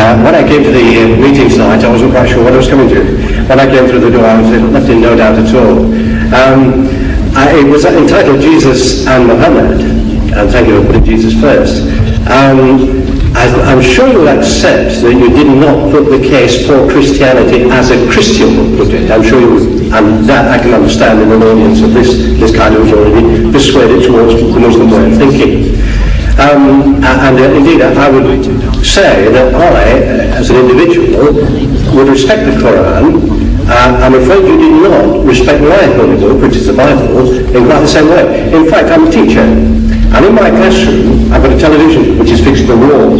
When I came to the meeting tonight, I wasn't quite sure what I was coming to. When I came through the door, I was left in no doubt at all. It was entitled Jesus and Muhammad, and thank you for putting Jesus first. I'm sure you'll accept that you did not put the case for Christianity as a Christian would put it. I'm sure you would, and that I can understand in an audience of this kind of was already persuaded towards the Muslim way of thinking. Indeed, I would say that I, as an individual, would respect the Quran. I'm afraid you did not respect my holy book, which is the Bible, in quite the same way. In fact, I'm a teacher, and in my classroom, I've got a television which is fixed to the wall.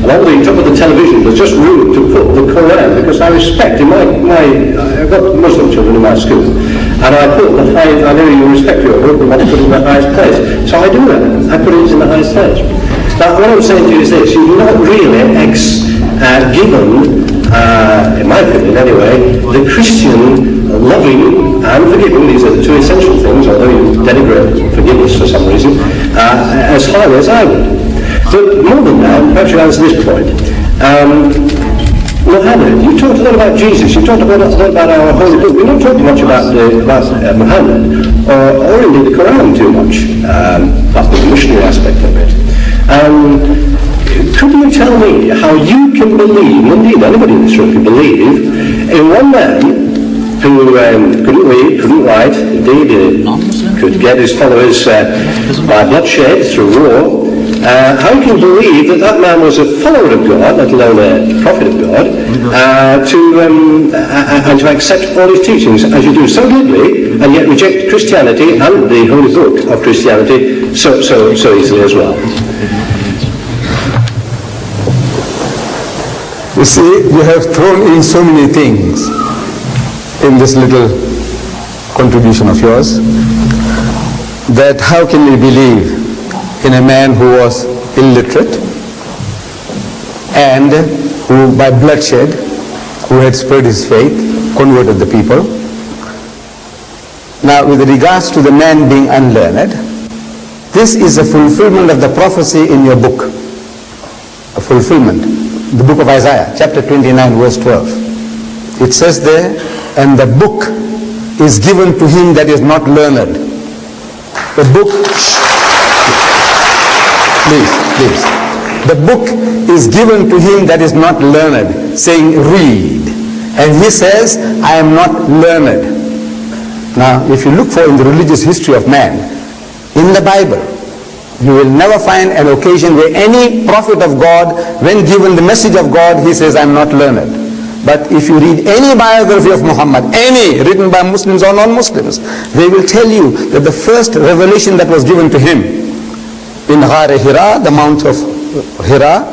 And on the top of the television, there's just room to put the Quran, because I respect, I've got Muslim children in my school, and I put I know you respect your book, and want to put it in the highest place. So I do that. I put it in the highest place. Now, what I'm saying to you is this: you've not really given, in my opinion anyway, the Christian loving and forgiving, these are the two essential things, although you denigrate forgiveness for some reason, as highly as I would. But more than that, perhaps you answer this point. Muhammad, you talked a lot about Jesus, you talked a lot about our holy book. We're not talking much about Muhammad, or indeed the Quran too much, that's the missionary aspect of it. Could you tell me how you can believe, indeed anybody in this room can believe, in one man who couldn't read, couldn't write, indeed could get his followers by bloodshed through war, how you can believe that man was a follower of God, let alone a prophet of God, and to accept all his teachings as you do so glibly, and yet reject Christianity and the holy book of Christianity so easily as well? You see, you have thrown in so many things in this little contribution of yours, that how can we believe in a man who was illiterate and who by bloodshed, who had spread his faith, converted the people. Now with regards to the man being unlearned, this is a fulfillment of the prophecy in your book, a fulfillment, the book of Isaiah, chapter 29, verse 12. It says there, and the book is given to him that is not learned. The book, please. The book is given to him that is not learned, saying read. And he says, I am not learned. Now, if you look for in the religious history of man, in the Bible, you will never find an occasion where any prophet of God, when given the message of God, he says, I am not learned. But if you read any biography of Muhammad, any written by Muslims or non-Muslims, they will tell you that the first revelation that was given to him in Ghar Hira, the Mount of Hira,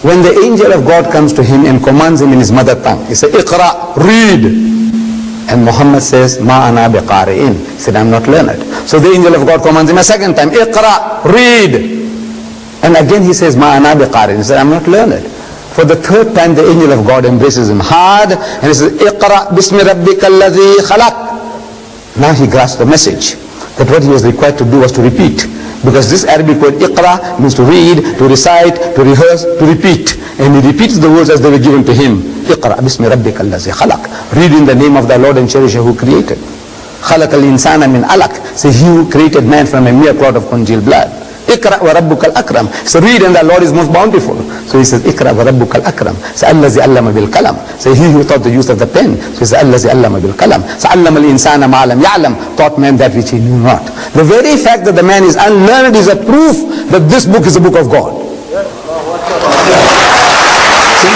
when the angel of God comes to him and commands him in his mother tongue, he says, Iqra, read. And Muhammad says, Ma ana biqari'in. He said, I'm not learned. So the angel of God commands him a second time, Iqra, read. And again he says, Ma ana biqari'in. He said, I'm not learned. For the third time the angel of God embraces him hard and he says, Iqra bismi rabbika alladhi khalaq. Now he grasps the message that what he was required to do was to repeat. Because this Arabic word Iqra means to read, to recite, to rehearse, to repeat. And he repeats the words as they were given to him. Iqra bismi rabbika alladhi khalaq. Read in the name of thy Lord and Cherisher who created. Khalaq al-insana min alaq. Say, he who created man from a mere clot of congealed blood. Iqra wa rabbuka al-akram. So read and thy Lord is most bountiful. So he says, Iqra wa rabbuka al-akram. So allazi allama bil kalam. So he who taught the use of the pen. So he says, allazi allama bil kalam. So allama al-insana ma lam ya'lam. Taught man that which he knew not. The very fact that the man is unlearned is a proof that this book is a book of God. See?